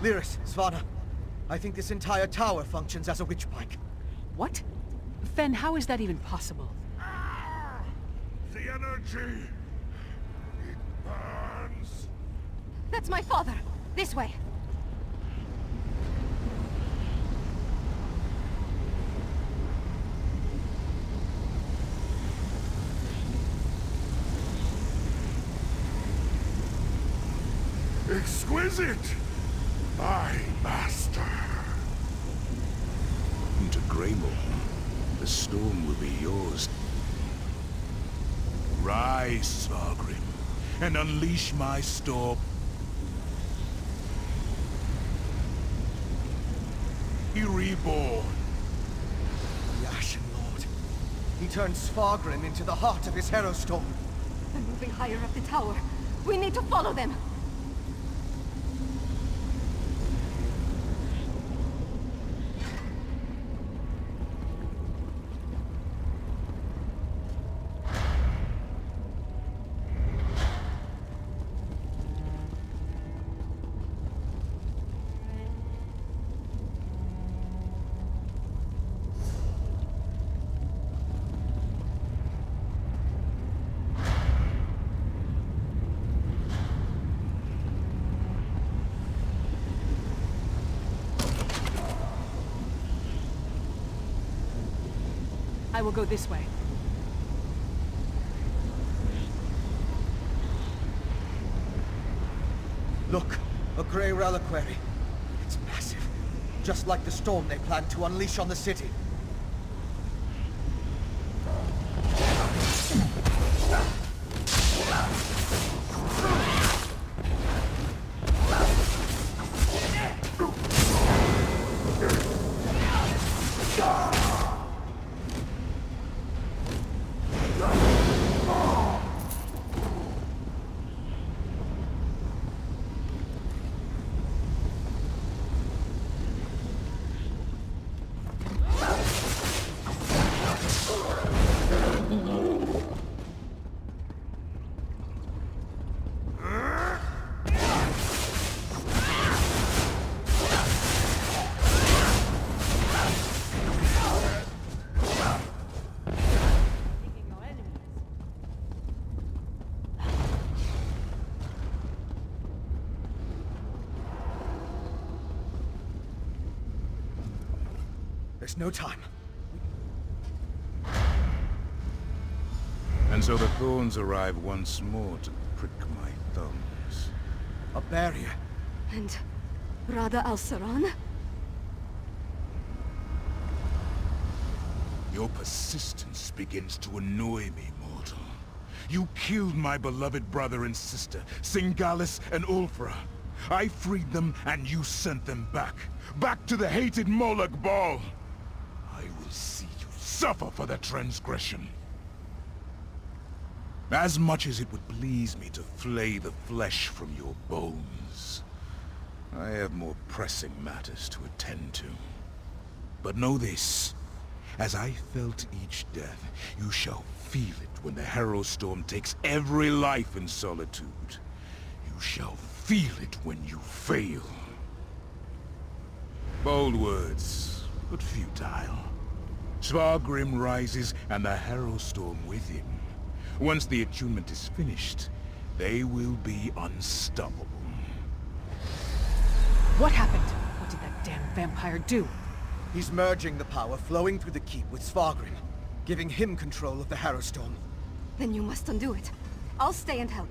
Lyris, Svanna, I think this entire tower functions as a witch pike. What? Fen, how is that even possible? The energy! It burns! That's my father! This way! Exquisite! My master! Into Greymore, the storm will be yours. Rise, Skyrim, and unleash my storm. Be reborn. The Ashen Lord. He turned Skyrim into the heart of his Hero Storm. They're moving higher up the tower. We need to follow them! I will go this way. Look, a grey reliquary. It's massive. Just like the storm they plan to unleash on the city. There's no time. And so the thorns arrive once more to prick my thumbs. A barrier. And... Rada al-Saran? Your persistence begins to annoy me, mortal. You killed my beloved brother and sister, Singalis and Ulfra. I freed them and you sent them back. Back to the hated Moloch Ball. I will see you suffer for the transgression. As much as it would please me to flay the flesh from your bones, I have more pressing matters to attend to. But know this, as I felt each death, you shall feel it when the Harrow Storm takes every life in solitude. You shall feel it when you fail. Bold words, but futile. Svargrim rises and the Harrow Storm with him. Once the attunement is finished, they will be unstoppable. What happened? What did that damn vampire do? He's merging the power flowing through the keep with Svargrim, giving him control of the Harrow Storm. Then you must undo it. I'll stay and help.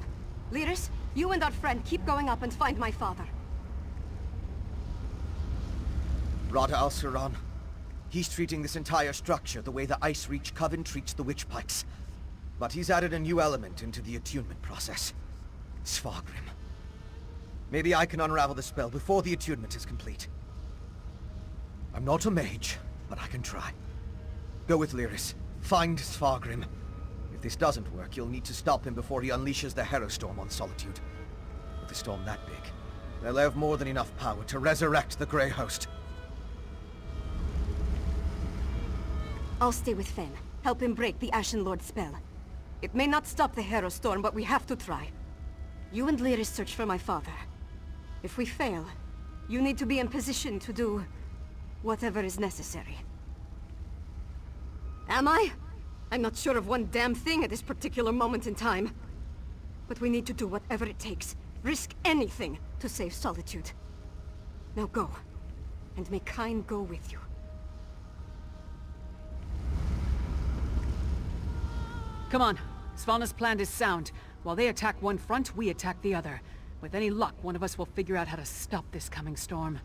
Lyris, you and our friend keep going up and find my father. Rada al-Saran. He's treating this entire structure the way the Ice Reach Coven treats the Witch Pikes. But he's added a new element into the attunement process. Svargrim. Maybe I can unravel the spell before the attunement is complete. I'm not a mage, but I can try. Go with Lyris. Find Svargrim. If this doesn't work, you'll need to stop him before he unleashes the Harrow Storm on Solitude. With a storm that big, they'll have more than enough power to resurrect the Grey Host. I'll stay with Fen. Help him break the Ashen Lord's spell. It may not stop the Harrow Storm, but we have to try. You and Lyris search for my father. If we fail, You need to be in position to do whatever is necessary. Am I? I'm not sure of one damn thing at this particular moment in time. But we need to do whatever it takes. Risk anything to save Solitude. Now go. And may Kyne go with you. Come on. Svalna's plan is sound. While they attack one front, we attack the other. With any luck, one of us will figure out how to stop this coming storm.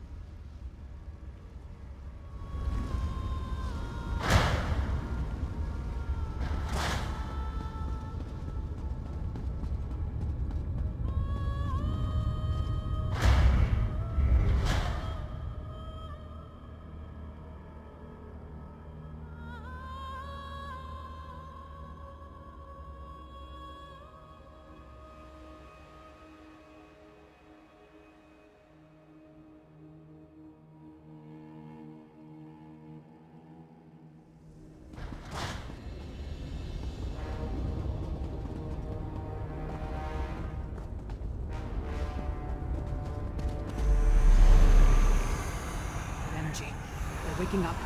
They're waking up.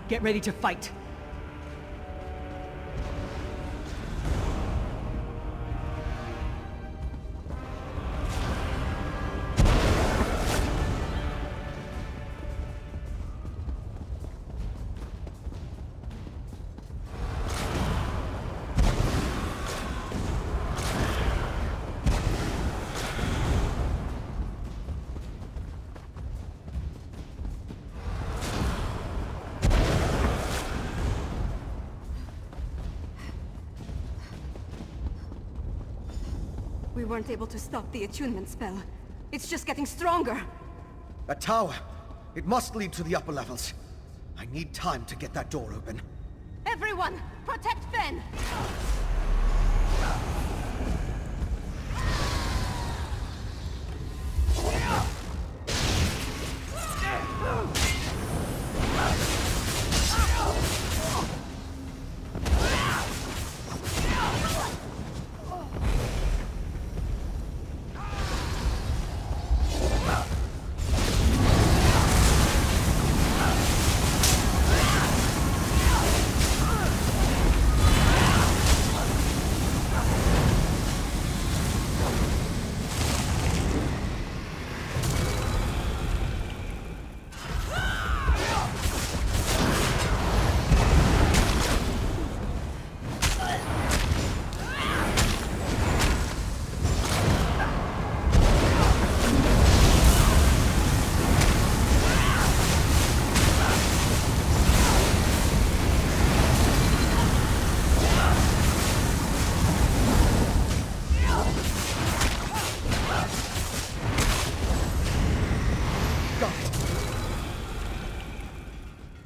Get ready to fight. We weren't able to stop the attunement spell. It's just getting stronger. That tower. It must lead to the upper levels. I need time to get that door open. Everyone, protect Fen!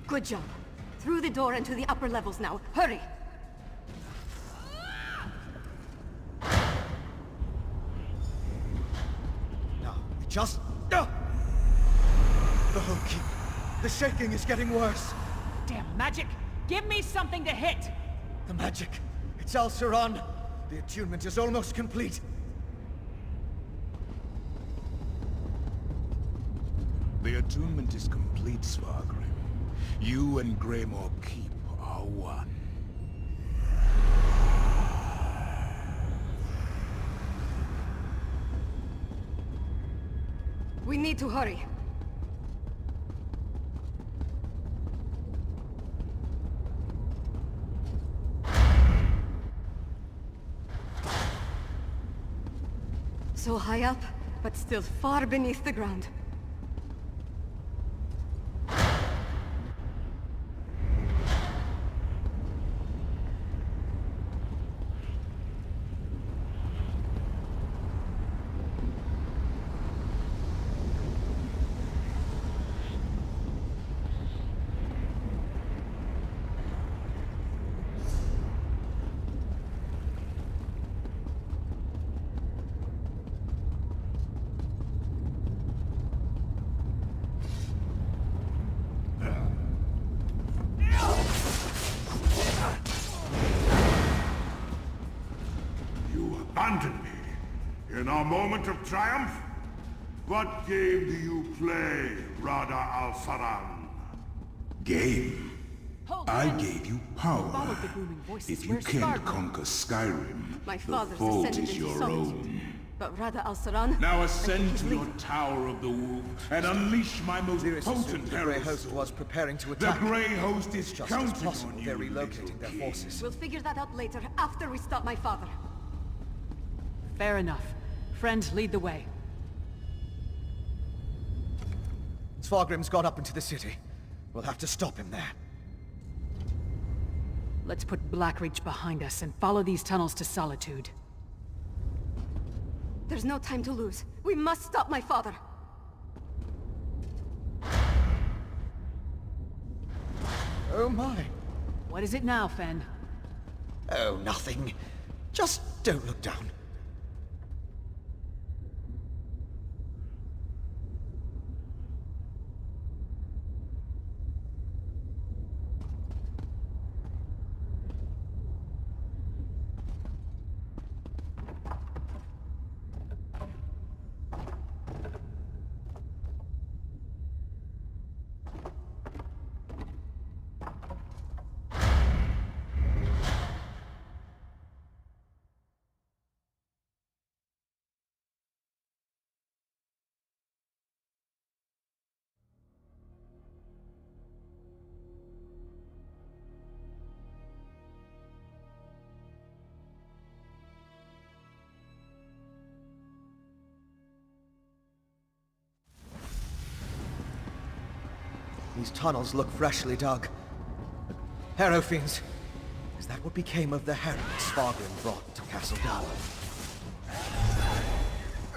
Good job. Through the door and to the upper levels now. Hurry! Now, we just... The whole keep. The shaking is getting worse. Damn magic! Give me something to hit! The magic. It's Al-Siran. The attunement is almost complete. The attunement is complete, Skyrim. You and Greymoor Keep are one. We need to hurry. So high up, but still far beneath the ground. Abandon me in our moment of triumph? What game do you play, Rada al-Saran? Game? Hold I on. gave you power. Followed the booming voices. If you Where's can't Skyrim? conquer Skyrim, My the father's fault descended is into your solitude. own. But Rada al-Saran... Now I ascend think to he's your leaving. Tower of the Wolf and unleash my most Zirus assumed potent the Grey herald. Host was preparing to The attack. Grey Host is Just as counting possible, on you, they're relocating their little forces. We'll figure that out later, after we stop my father. Fair enough. Friend, lead the way. Svargrim's got up into the city. We'll have to stop him there. Let's put Blackreach behind us and follow these tunnels to Solitude. There's no time to lose. We must stop my father. Oh my. What is it now, Fen? Oh, nothing. Just don't look down. These tunnels look freshly dug. Harrow fiends. Is that what became of the herald Svargrim brought to Castle Dower?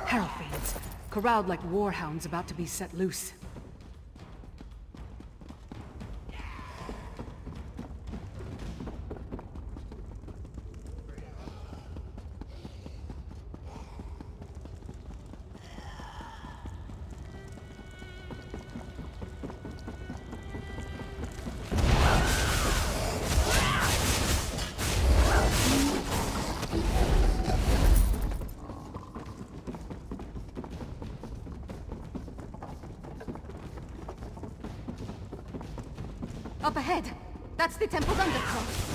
Herald fiends. Corralled like warhounds about to be set loose. Up ahead! That's the temple's undercroft.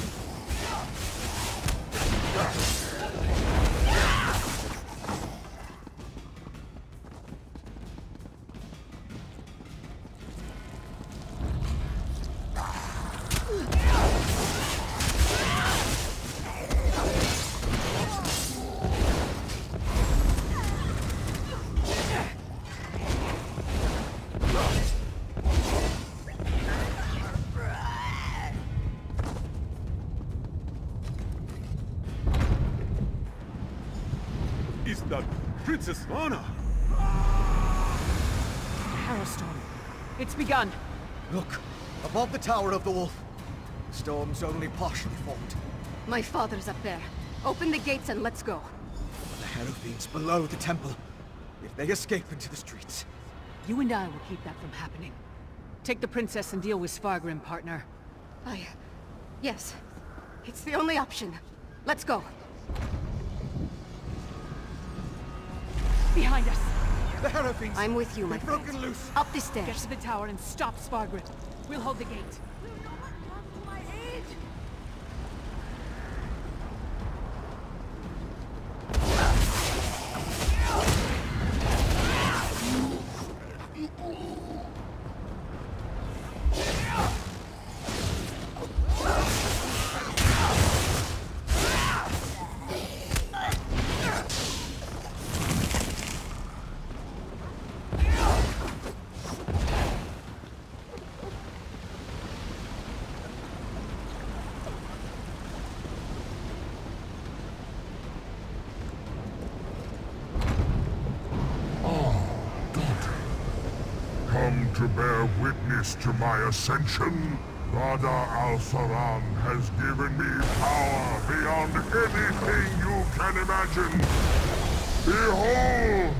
Is that Princess Lana? Harrowstorm. It's begun. Look, above the Tower of the Wolf. The storm's only partially formed. My father's up there. Open the gates and let's go. But the Harrow fiends below the temple. If they escape into the streets. You and I will keep that from happening. Take the princess and deal with Svargrim, partner. Yes. It's the only option. Let's go. Behind us! The Harrow fiends! I'm with you, my They've friend. broken loose! Up the Get stairs. to the tower and stop Svargrim. We'll hold the gate. Come to bear witness to my ascension. Rada al-Saran has given me power beyond anything you can imagine. Behold!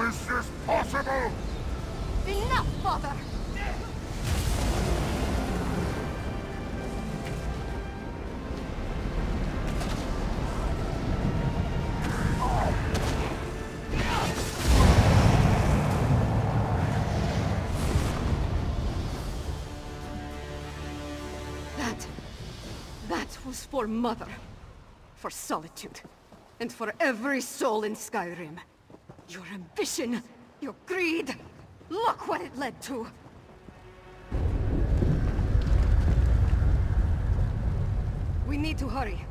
is this possible? Enough, father! That was for Mother. For Solitude. And for every soul in Skyrim. Your ambition, your greed, look what it led to! We need to hurry.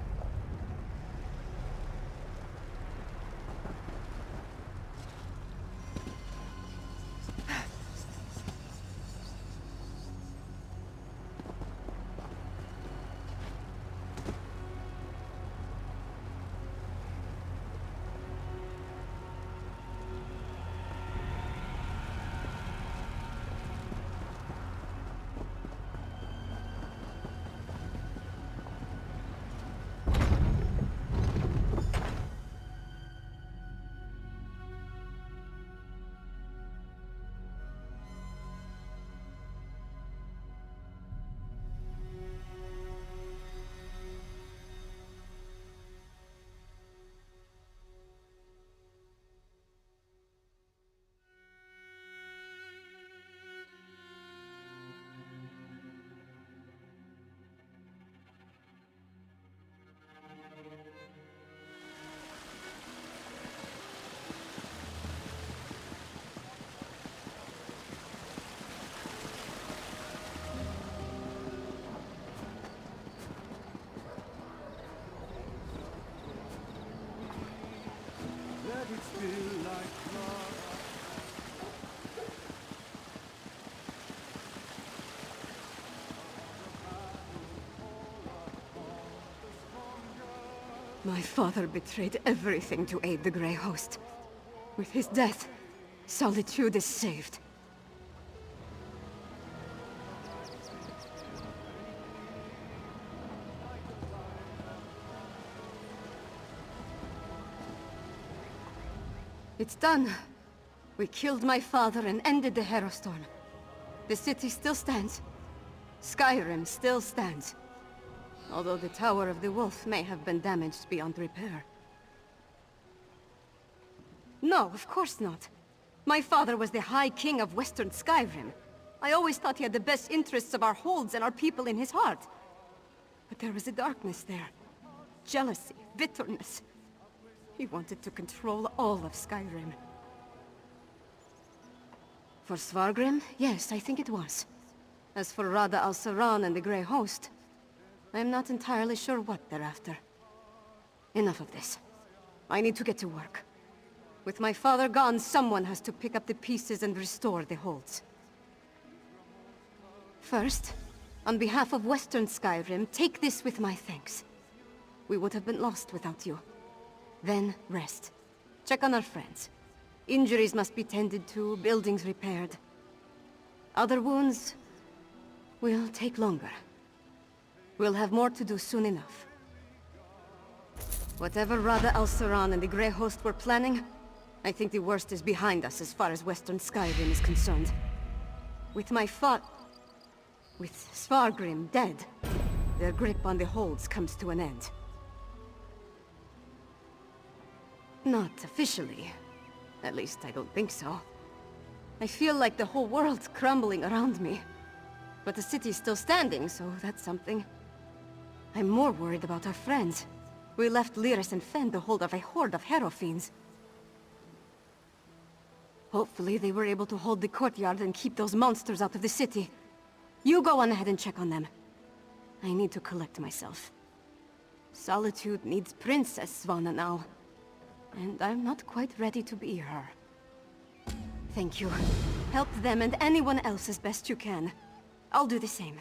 My father betrayed everything to aid the Grey Host. With his death, Solitude is saved. It's done. We killed my father and ended the Herostorm. The city still stands. Skyrim still stands. Although the Tower of the Wolf may have been damaged beyond repair. No, of course not. My father was the High King of Western Skyrim. I always thought he had the best interests of our holds and our people in his heart. But there was a darkness there. Jealousy, bitterness. He wanted to control all of Skyrim. For Svargrim, yes, I think it was. As for Rada al-Saran and the Grey Host, I am not entirely sure what they're after. Enough of this. I need to get to work. With my father gone, someone has to pick up the pieces and restore the holds. First, on behalf of Western Skyrim, take this with my thanks. We would have been lost without you. Then rest. Check on our friends. Injuries must be tended to, buildings repaired. Other wounds will take longer. We'll have more to do soon enough. Whatever Rada al-Saran and the Grey Host were planning, I think the worst is behind us as far as Western Skyrim is concerned. With Svargrim dead, their grip on the holds comes to an end. Not officially. At least I don't think so. I feel like the whole world's crumbling around me. But the city's still standing, so that's something. I'm more worried about our friends. We left Lyris and Fen to hold of a horde of Hero Fiends. Hopefully they were able to hold the courtyard and keep those monsters out of the city. You go on ahead and check on them. I need to collect myself. Solitude needs Princess Svanna now. And I'm not quite ready to be her. Thank you. Help them and anyone else as best you can. I'll do the same.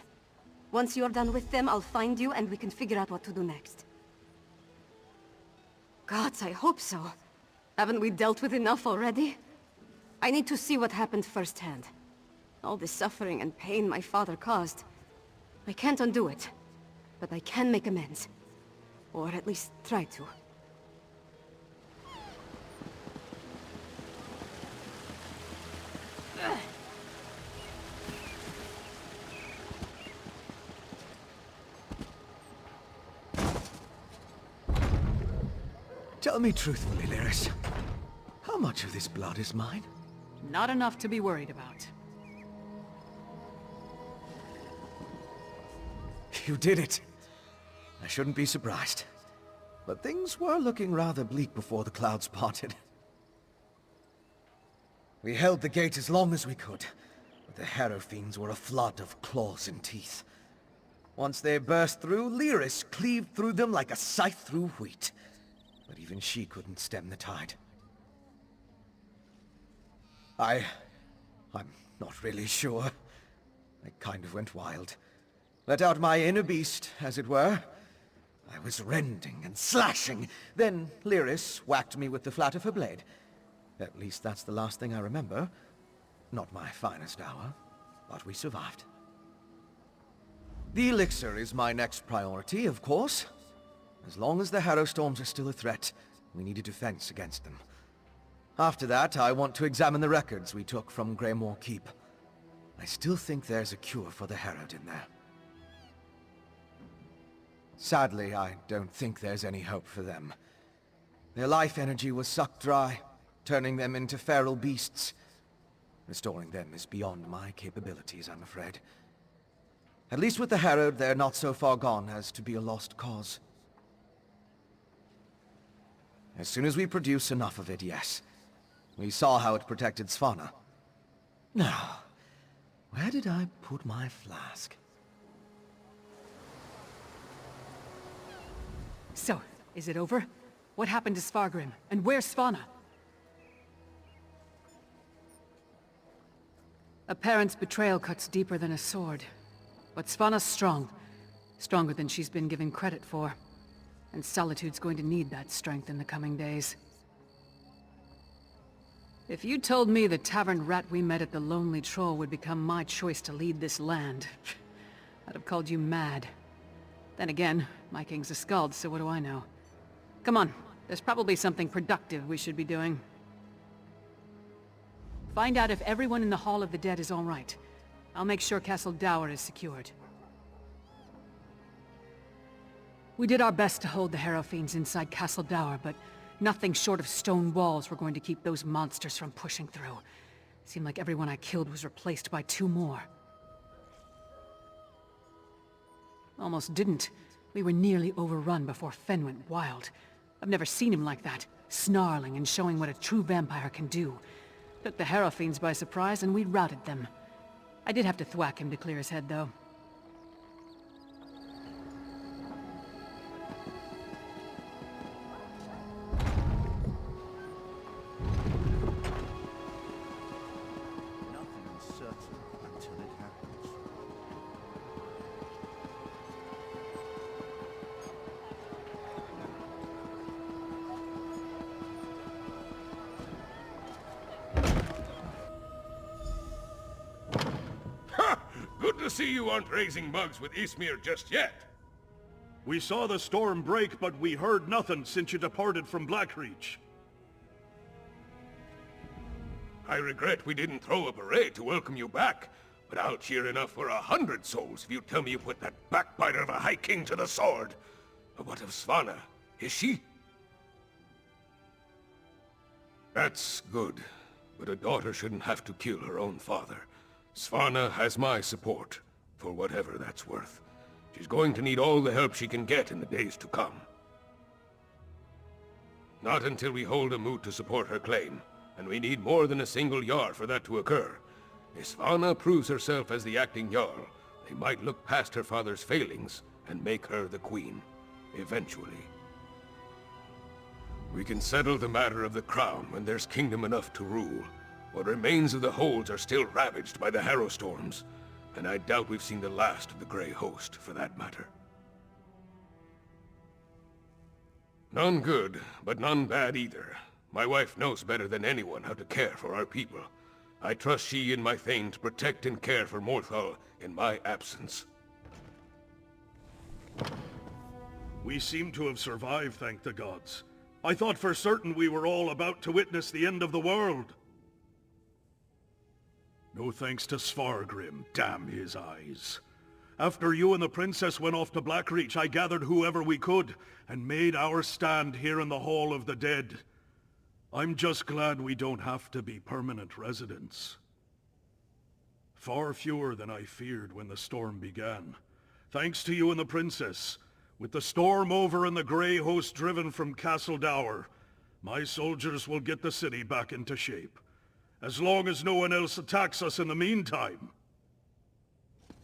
Once you're done with them, I'll find you and we can figure out what to do next. Gods, I hope so. Haven't we dealt with enough already? I need to see what happened firsthand. All the suffering and pain my father caused. I can't undo it, but I can make amends. Or at least try to. Tell me truthfully, Lyris. How much of this blood is mine? Not enough to be worried about. You did it. I shouldn't be surprised. But things were looking rather bleak before the clouds parted. We held the gate as long as we could, but the Harrow Fiends were a flood of claws and teeth. Once they burst through, Lyris cleaved through them like a scythe through wheat. But even she couldn't stem the tide. I'm not really sure. I kind of went wild. Let out my inner beast, as it were. I was rending and slashing. Then Lyris whacked me with the flat of her blade. At least that's the last thing I remember. Not my finest hour, but we survived. The elixir is my next priority, of course. As long as the Harrow Storms are still a threat, we need a defense against them. After that, I want to examine the records we took from Greymoor Keep. I still think there's a cure for the Herod in there. Sadly, I don't think there's any hope for them. Their life energy was sucked dry, turning them into feral beasts. Restoring them is beyond my capabilities, I'm afraid. At least with the Herod, they're not so far gone as to be a lost cause. As soon as we produce enough of it, yes. We saw how it protected Svanna. Now, where did I put my flask? So, is it over? What happened to Svargrim? And where's Svanna? A parent's betrayal cuts deeper than a sword. But Svanna's strong. Stronger than she's been given credit for. And Solitude's going to need that strength in the coming days. If you told me the tavern rat we met at the Lonely Troll would become my choice to lead this land, I'd have called you mad. Then again, my king's a skald, so what do I know? Come on, there's probably something productive we should be doing. Find out if everyone in the Hall of the Dead is all right. I'll make sure Castle Dower is secured. We did our best to hold the Harrow Fiends inside Castle Dower, but nothing short of stone walls were going to keep those monsters from pushing through. Seemed like everyone I killed was replaced by 2 more. Almost didn't. We were nearly overrun before Fen went wild. I've never seen him like that, snarling and showing what a true vampire can do. Took the Harrow Fiends by surprise and we routed them. I did have to thwack him to clear his head, though. Nothing is certain until it happens. Good to see you aren't raising bugs with Ismir just yet. We saw the storm break, but we heard nothing since you departed from Blackreach. I regret we didn't throw a parade to welcome you back, but I'll cheer enough for 100 souls if you tell me you put that backbiter of a High King to the sword. But what of Svanna? Is she? That's good, but a daughter shouldn't have to kill her own father. Svanna has my support, for whatever that's worth. She's going to need all the help she can get in the days to come. Not until we hold a moot to support her claim, and we need more than a single Jarl for that to occur. If Svanna proves herself as the acting Jarl, they might look past her father's failings and make her the queen, eventually. We can settle the matter of the crown when there's kingdom enough to rule. What remains of the holds are still ravaged by the Harrow Storms, and I doubt we've seen the last of the Grey Host, for that matter. None good, but none bad either. My wife knows better than anyone how to care for our people. I trust she and my Thane to protect and care for Morthal in my absence. We seem to have survived, thank the gods. I thought for certain we were all about to witness the end of the world. No thanks to Svargrim, damn his eyes. After you and the princess went off to Blackreach, I gathered whoever we could, and made our stand here in the Hall of the Dead. I'm just glad we don't have to be permanent residents. Far fewer than I feared when the storm began. Thanks to you and the princess. With the storm over and the Grey Host driven from Castle Dower, my soldiers will get the city back into shape. As long as no one else attacks us in the meantime.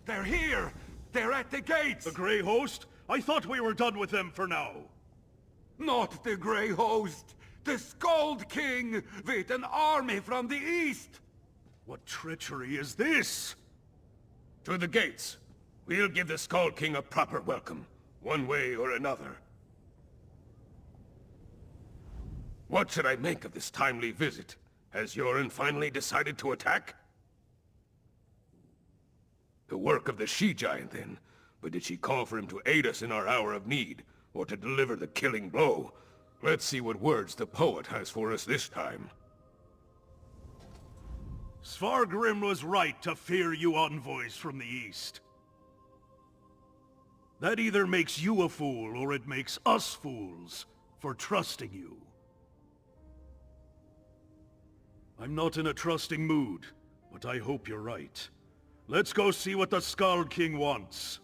They're here! They're at the gates! The Grey Host? I thought we were done with them for now. Not the Grey Host! The Skald King with an army from the east! What treachery is this? To the gates. We'll give the Skald King a proper welcome, one way or another. What should I make of this timely visit? Has Yoren finally decided to attack? The work of the she-giant, then. But did she call for him to aid us in our hour of need, or to deliver the killing blow? Let's see what words the poet has for us this time. Svargrim was right to fear you envoys from the east. That either makes you a fool, or it makes us fools for trusting you. I'm not in a trusting mood, but I hope you're right. Let's go see what the Skald King wants.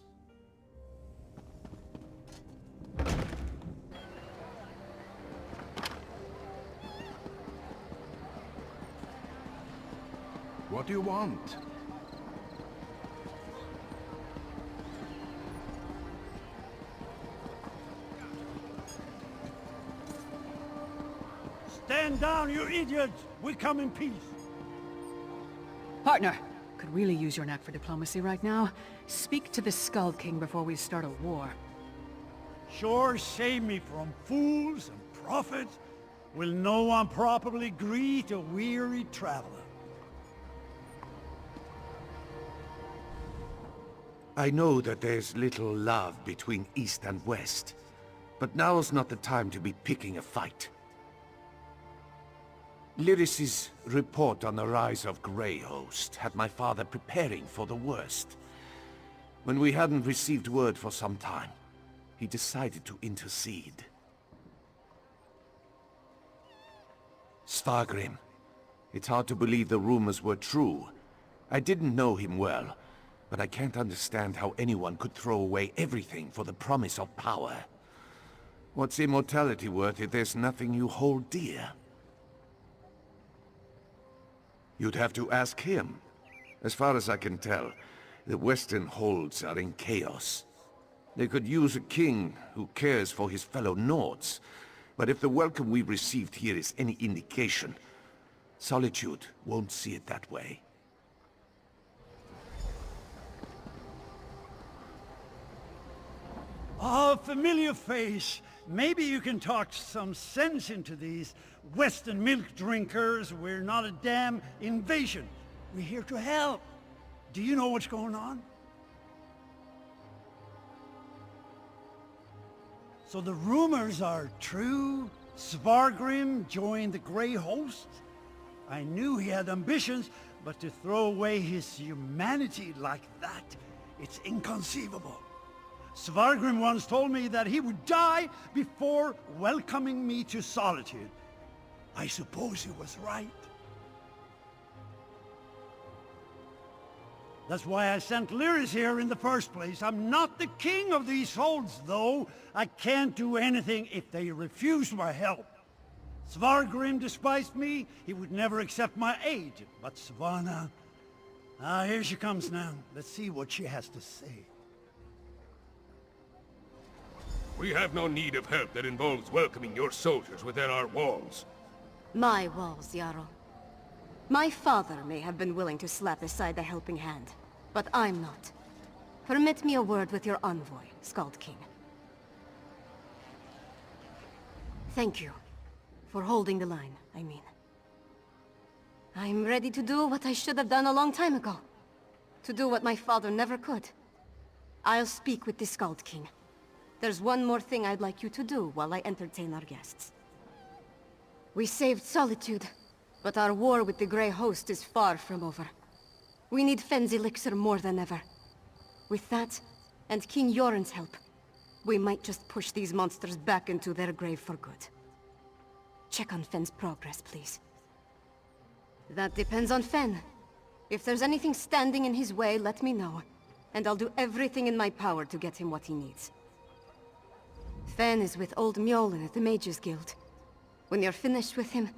What do you want? Stand down, you idiots! We come in peace. Partner, could really use your knack for diplomacy right now. Speak to the Skald King before we start a war. Sure save me from fools and prophets. Will no one properly greet a weary traveler? I know that there's little love between East and West, but now's not the time to be picking a fight. Lyris's report on the rise of Grey Host had my father preparing for the worst. When we hadn't received word for some time, he decided to intercede. Svargrim. It's hard to believe the rumors were true. I didn't know him well, but I can't understand how anyone could throw away everything for the promise of power. What's immortality worth if there's nothing you hold dear? You'd have to ask him. As far as I can tell, the Western holds are in chaos. They could use a king who cares for his fellow Nords, but if the welcome we received here is any indication, Solitude won't see it that way. Oh, familiar face. Maybe you can talk some sense into these Western milk drinkers. We're not a damn invasion. We're here to help. Do you know what's going on? So the rumors are true? Svargrim joined the Grey Host? I knew he had ambitions, but to throw away his humanity like that, it's inconceivable. Svargrim once told me that he would die before welcoming me to Solitude. I suppose he was right. That's why I sent Lyris here in the first place. I'm not the king of these holds, though. I can't do anything if they refuse my help. Svargrim despised me. He would never accept my aid. But Svanna... here she comes now. Let's see what she has to say. We have no need of help that involves welcoming your soldiers within our walls. My walls, Jarl. My father may have been willing to slap aside the helping hand, but I'm not. Permit me a word with your envoy, Skald King. Thank you. For holding the line, I mean. I'm ready to do what I should have done a long time ago. To do what my father never could. I'll speak with the Skald King. There's one more thing I'd like you to do while I entertain our guests. We saved Solitude, but our war with the Grey Host is far from over. We need Fenn's elixir more than ever. With that, and King Yoren's help, we might just push these monsters back into their grave for good. Check on Fenn's progress, please. That depends on Fenn. If there's anything standing in his way, let me know, and I'll do everything in my power to get him what he needs. Fenn is with old Mjolnir at the Mages Guild. When you're finished with him,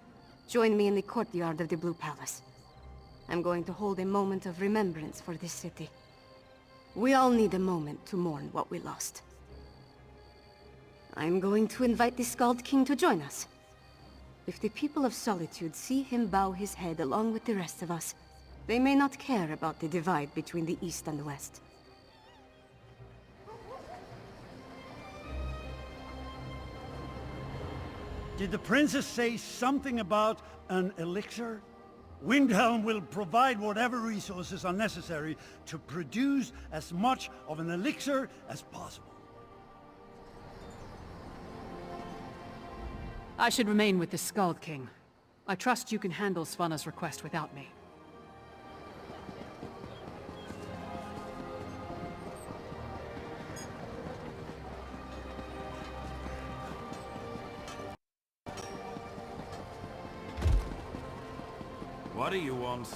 join me in the courtyard of the Blue Palace. I'm going to hold a moment of remembrance for this city. We all need a moment to mourn what we lost. I'm going to invite the Skald King to join us. If the people of Solitude see him bow his head along with the rest of us, they may not care about the divide between the East and the West. Did the princess say something about an elixir? Windhelm will provide whatever resources are necessary to produce as much of an elixir as possible. I should remain with the Skald King. I trust you can handle Svanna's request without me. What do you want?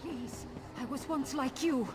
Please, I was once like you.